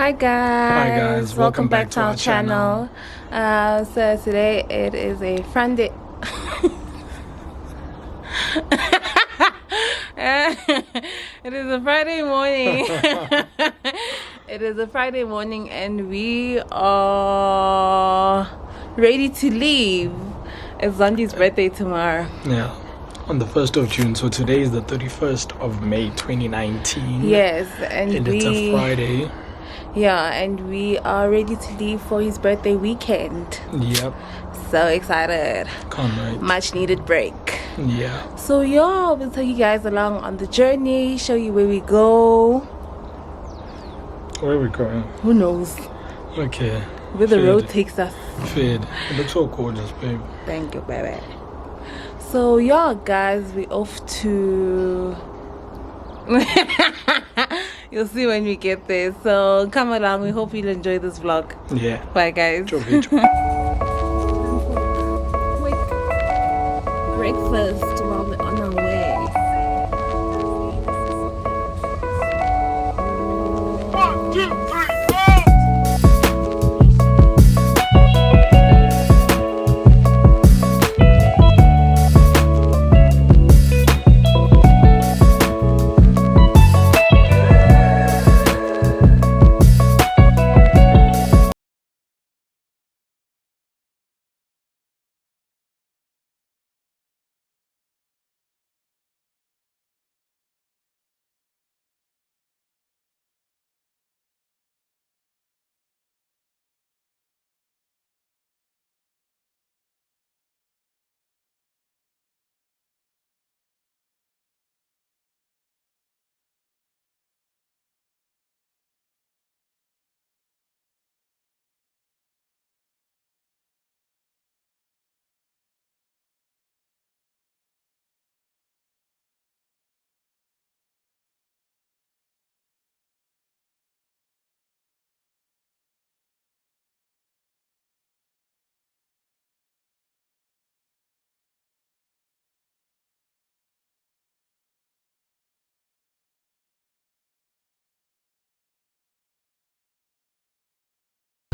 Hi guys, welcome back to our channel. So today it is a Friday. It is a Friday morning. It is a Friday morning and we are ready to leave. It's Zandi's birthday tomorrow. Yeah, on the 1st of June. So today is the 31st of May 2019. Yes, and it's a Friday. Yeah, and we are ready to leave for his birthday weekend. Yep. So excited. Can't wait. Much needed break. Yeah. So yeah, we'll take you guys along on the journey, show you where we go. Where are we going? Who knows? Okay. Where the road takes us. Fed. It looks so gorgeous, babe. Thank you, baby. So yeah, guys, we off to... You'll see when we get there. So come along. We hope you'll enjoy this vlog. Yeah. Bye, guys. Quick breakfast while we're on our way. 1, 2, 3.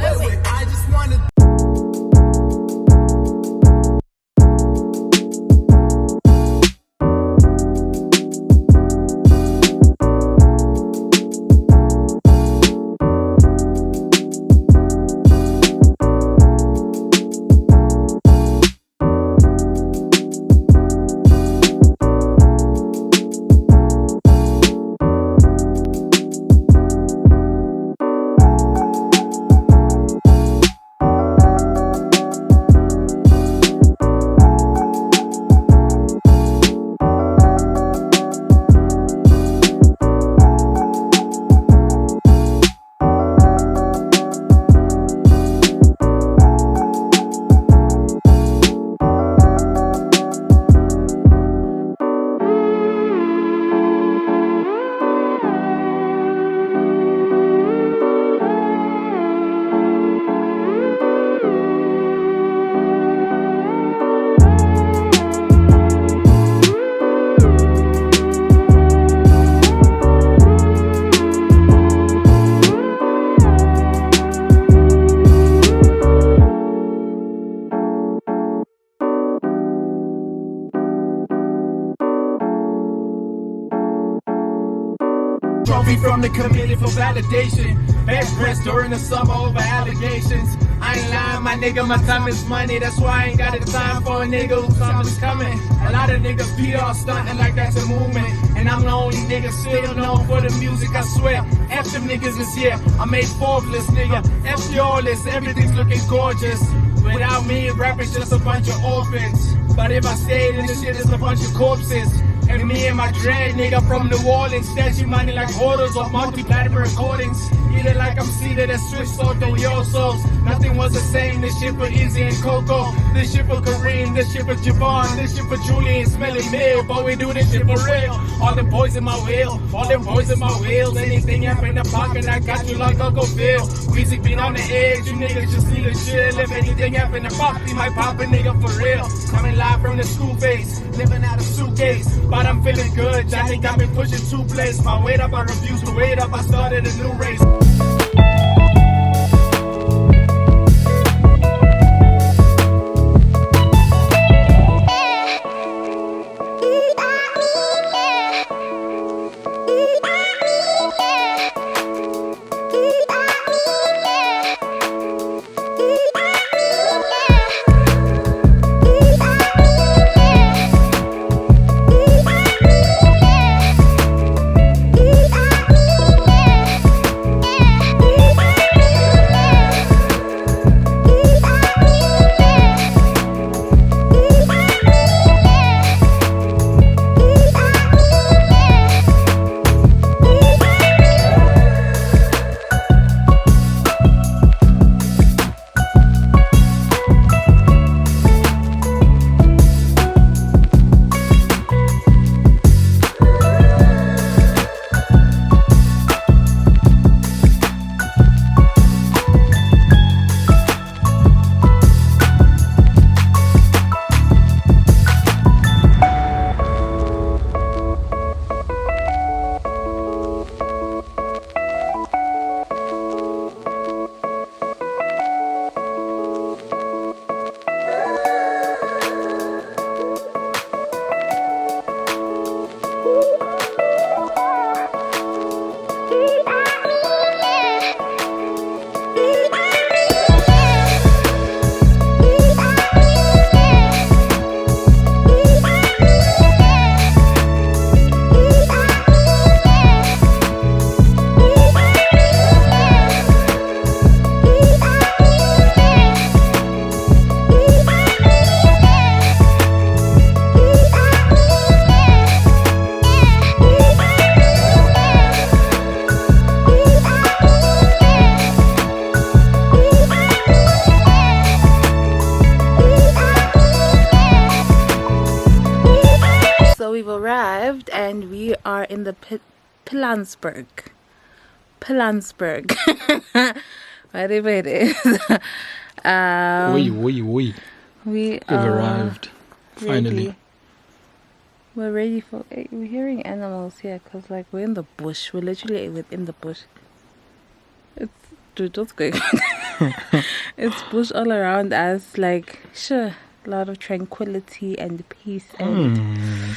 I just wanted trophy from the committee for validation. Best press during the summer over allegations. I ain't lying, my nigga, my time is money. That's why I ain't got the time for a nigga whose time is coming. A lot of niggas PR stunting like that's a movement. And I'm the only nigga still known for the music, I swear. F them niggas this year, I made Forbes, nigga. F you all this, everything's looking gorgeous. Without me, rap is just a bunch of orphans. But if I stayed in this shit, it's a bunch of corpses. And me and my dread nigga from New Orleans, stashing money like hoarders or multi-platinum recordings. Either like I'm seated at Swiss Soto Yosos. Nothing was the same, this shit for Izzy and Coco. This shit for Kareem, this shit for Javon, this shit for Julian, smelling meal. But we do this shit for real. All them boys in my wheel, all them boys in my wheels. Anything up in the pocket, I got you like Uncle Phil. Weezy been on the edge, you niggas just need to chill. If anything up in the pocket, we might pop a nigga for real. Coming live from the school base, living out of suitcase. But I'm feeling good, Johnny got me pushing 2 plays. My weight up, I refuse to wait up, I started a new race. in the Pilansberg. Whatever it is. We've arrived. Finally. We're ready for it. We're hearing animals here because like we're in the bush. We're literally within the bush. Dude, what's going on? It's bush all around us. Like, sure, a lot of tranquility and peace and.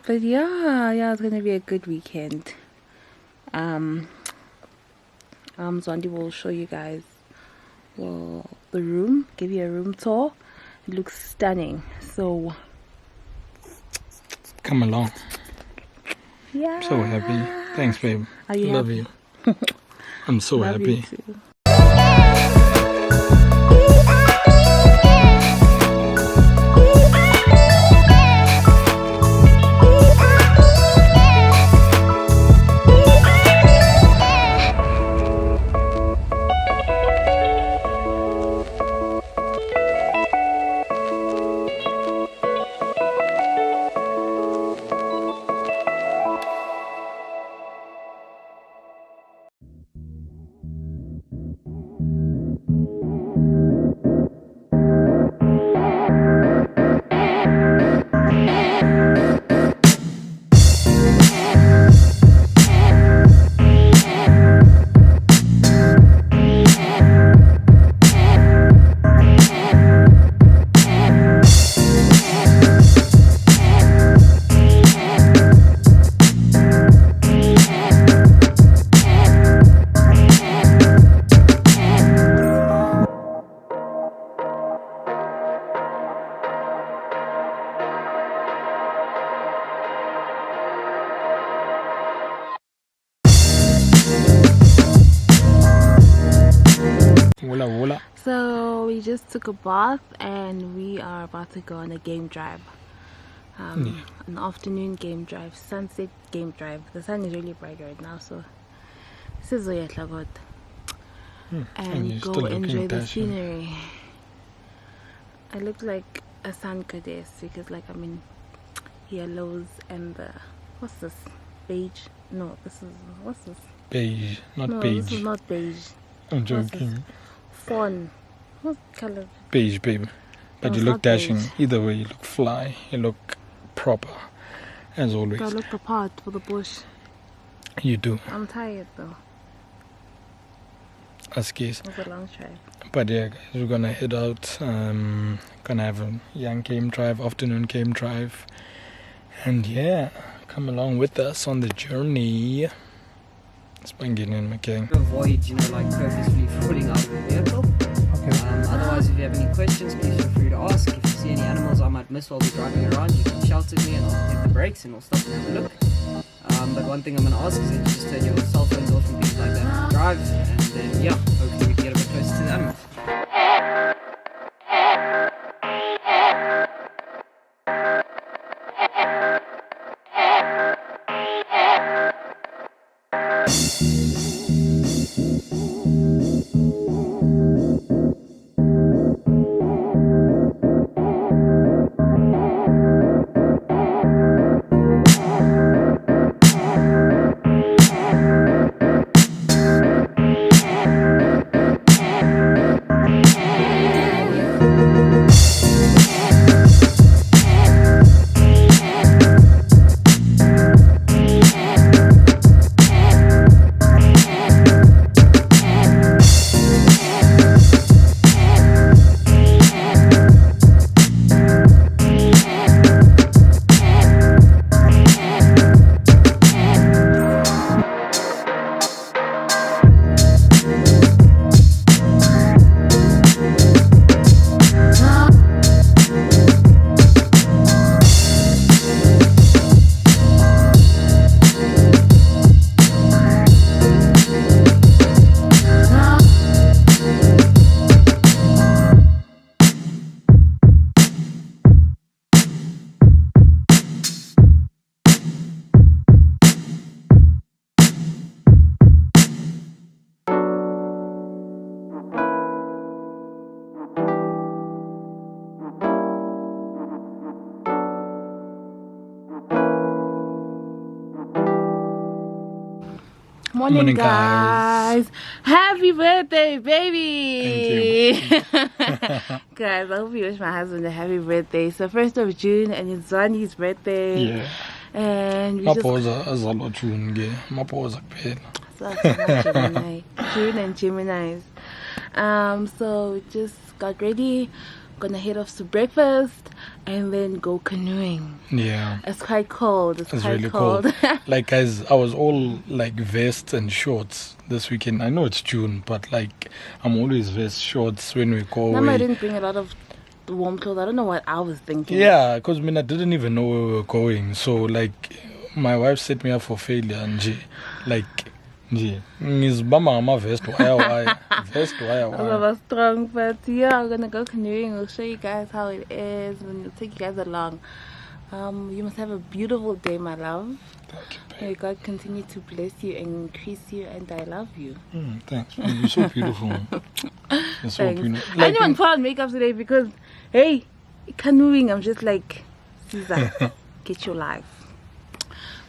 But yeah, it's gonna be a good weekend. Mzwandile will show you guys the room, give you a room tour. It looks stunning. So come along. Yeah. I'm so happy. Thanks, babe. Are you Love happy? you. I'm so Love happy. you too. Wola. So we just took a bath and we are about to go on a game drive. An afternoon game drive, sunset game drive. The sun is really bright right now, so this is Oyatlagot. And go enjoy the scenery. I look like a sun goddess because like I'm in yellows and the what's this? Beige? No, what's this? Beige, not no, beige. This is not beige. I'm joking. Fawn. What color? Beige, babe. But No, you it's look not dashing. beige. Either way, you look fly. You look proper, as always. I look the part for the bush. You do. I'm tired though. As case. It was a long drive. But yeah, guys, we're gonna head out. Gonna have a young game drive, afternoon game drive, and yeah, come along with us on the journey. It's been getting in my gang. Avoid, like purposefully falling out of the vehicle. Okay. Otherwise, if you have any questions, please feel free to ask. If you see any animals I might miss while we're driving around, you can shout at me and I'll hit the brakes and we'll stop and have a look. But one thing I'm going to ask is that you just turn your cell phones off and things like that when you drive, and then yeah, hopefully we can get a bit closer to the animals. Morning, Morning, guys. guys. Happy birthday, baby. Thank Guys, I hope you wish my husband a happy birthday. So 1st of June and it's Zwandi's birthday. Yeah. And we just Maphoza azalwa June ke. Maphoza kuphela. so Gemini. June and Gemini's. So we just got ready, gonna head off to breakfast and then go canoeing. Yeah. It's quite cold. It's It's quite really cold. cold. Like guys, I was all like vests and shorts this weekend. I know it's June, but like I'm always vest shorts when we go Nama away. didn't bring a lot of warm clothes. I don't know what I was thinking. Yeah, because I didn't even know where we were going. So like my wife set me up for failure and ngizibamba ngama-vest wire vest wire All of us strong, but yeah, we're gonna go canoeing. We'll show you guys how it is and we'll take you guys along. You must have a beautiful day, my love. Thank you, babe. May God continue to bless you and increase you, and I love you. Thanks. You're so beautiful. You're so Thanks. beautiful. I didn't even put on makeup today because, hey, canoeing, I'm just like, Caesar, get your life.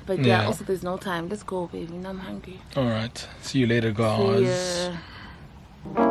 But yeah, Yeah. also there's no time. Let's go, baby. Now I'm hungry. All right. See you later, See guys. ya.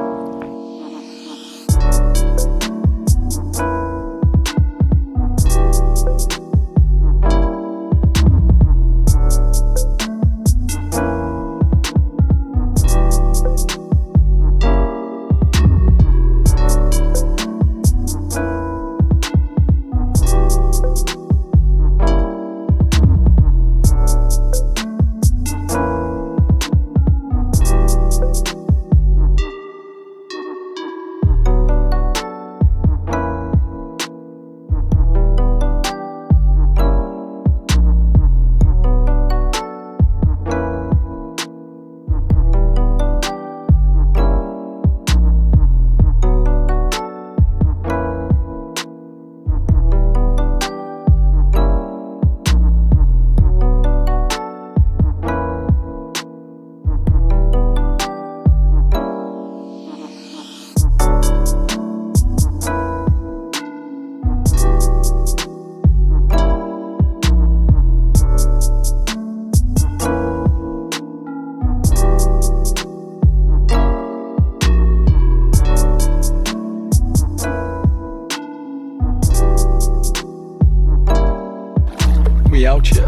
We out here.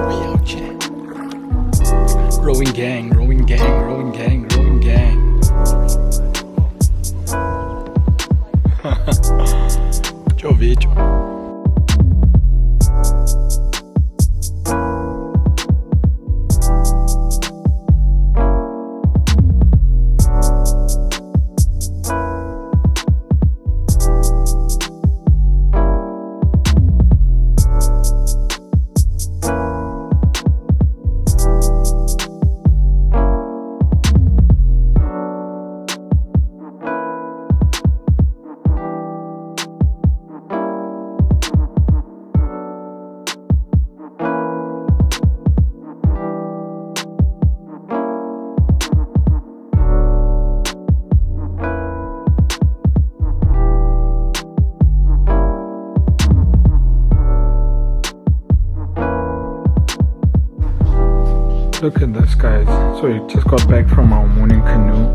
We out here. Rowing gang, rowing gang, rowing gang, rowing gang. Joe vídeo. Look at this, guys. So we just got back from our morning canoe,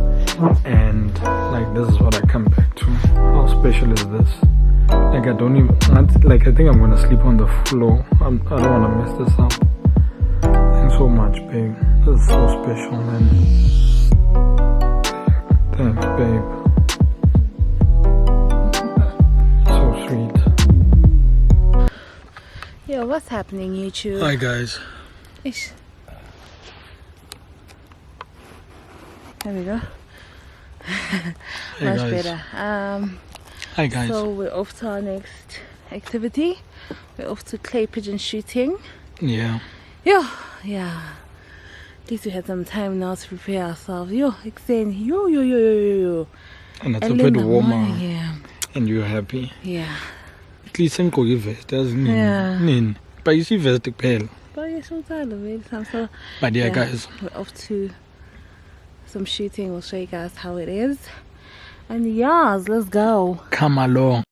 and like this is what I come back to. How special is this? Like I don't even like. I think I'm gonna sleep on the floor. I don't want to mess this up. Thanks so much, babe. This is so special, man. Thanks, babe. So sweet. Yo, what's happening, YouTube? Hi, guys. Ish. There we go. Hey, Much guys. better. Hi, guys. So we're off to our next activity. We're off to clay pigeon shooting. Yeah. Yeah. At least we had some time now to prepare ourselves. Yo, extend. Yo. And it's a Early bit in the warmer, morning, yeah. and you're happy. Yeah. At least ngigqoke ivest yazi Yeah. nini but isi vest kuphela. But yeah, so But yeah, guys, we're off to some shooting. We'll show you guys how it is. And yes, let's go. come along.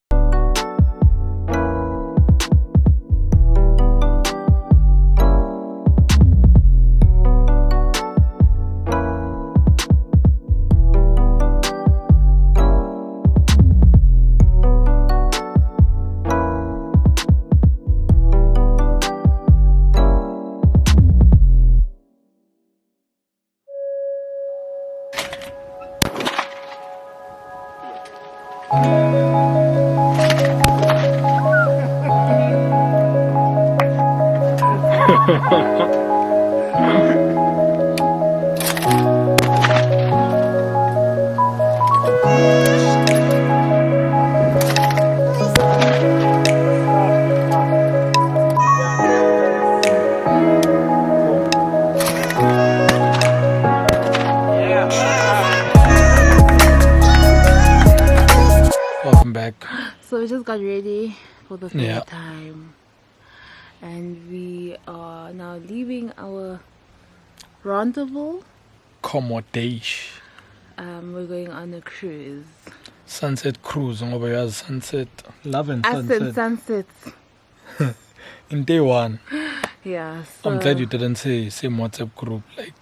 Welcome back. So we just got ready for the third Yeah. time, and we are now leaving our rendezvous. Accommodation. We're going on a cruise. Sunset cruise. Ngoba yazi sunset. Love and I said sunset. sunsets. In day one. Yeah. So, I'm glad you didn't say same WhatsApp group. Like,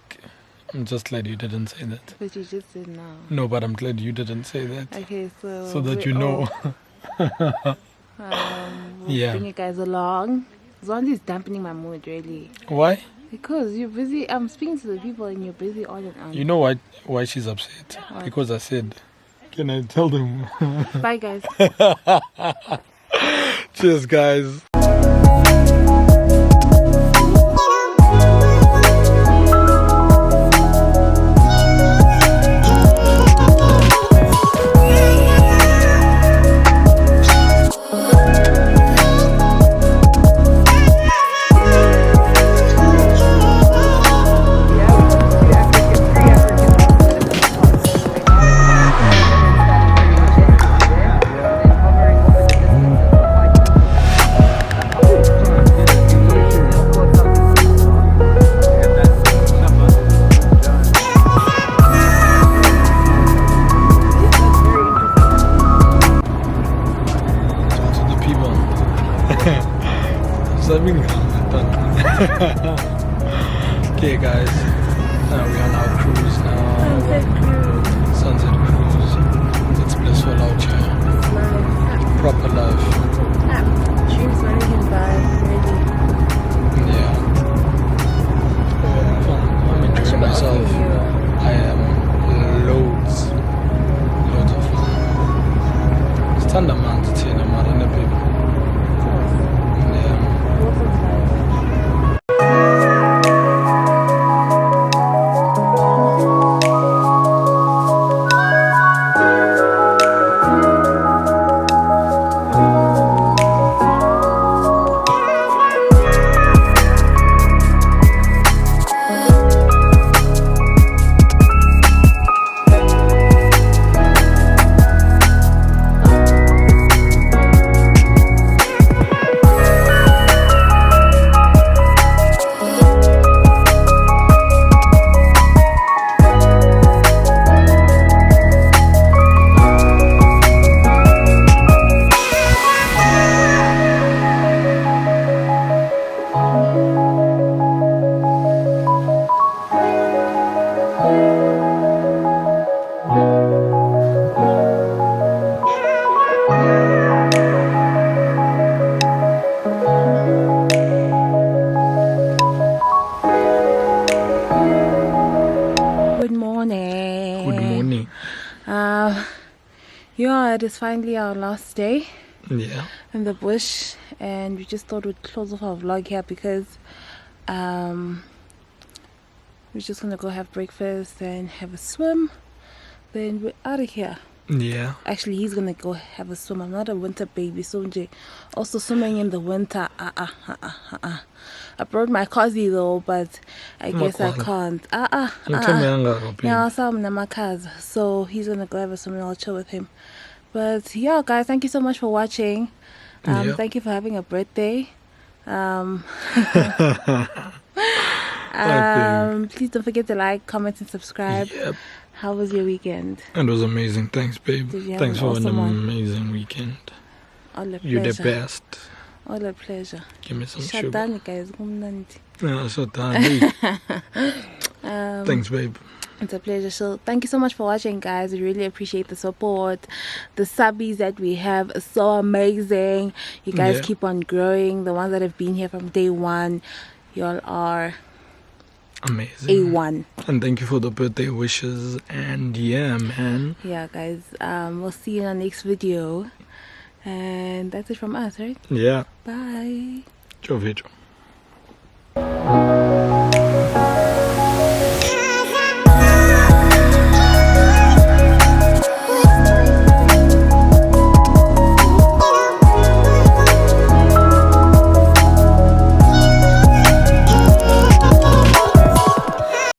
I'm just glad you didn't say that. But you just said now. No, but I'm glad you didn't say that. Okay, So that we you know. we'll Yeah. bring you guys along. Mzwandile is dampening my mood, really. Why? Because you're busy. I'm speaking to the people and you're busy on and on. You know why she's upset? Why? Because I said, can I tell them? Bye, guys. Cheers, guys. To the people. Okay, guys. Now we're on our cruise now. Sunset cruise. It's blissful out here. Proper life. Dreams running him by, really. Yeah. I'm enjoying myself. I am loads of fun. Stand man to tell them, I don't know people. Yeah. Good morning. Good morning. Yeah, it is finally our last day Yeah. in the bush, and we just thought we'd close off our vlog here because we're just gonna go have breakfast and have a swim, then we're out of here. Yeah. Actually, he's gonna go have a swim. I'm not a winter baby, so also swimming in the winter. I brought my cozy though, but I guess I can't. Yeah, so he's gonna go have a swim and I'll chill with him. But yeah, guys, thank you so much for watching. Yeah. Thank you for having a birthday. Please don't forget to like, comment, and subscribe. Yep. How was your weekend? It was amazing. Thanks, babe. Did you have Thanks an for awesome an one? amazing weekend. All a pleasure. You're the best. All a pleasure. Give me some sugar. Shadani, guys. Kumnandi. Yeah, so done. Thanks, babe. It's a pleasure. So thank you so much for watching, guys. We really appreciate the support. The subbies that we have are so amazing. You guys Yeah. keep on growing. The ones that have been here from day one, y'all are Amazing. A1. And thank you for the birthday wishes. And yeah, man. Yeah, guys. We'll see you in our next video. And that's it from us, right? Yeah. Bye. Ciao, Vito.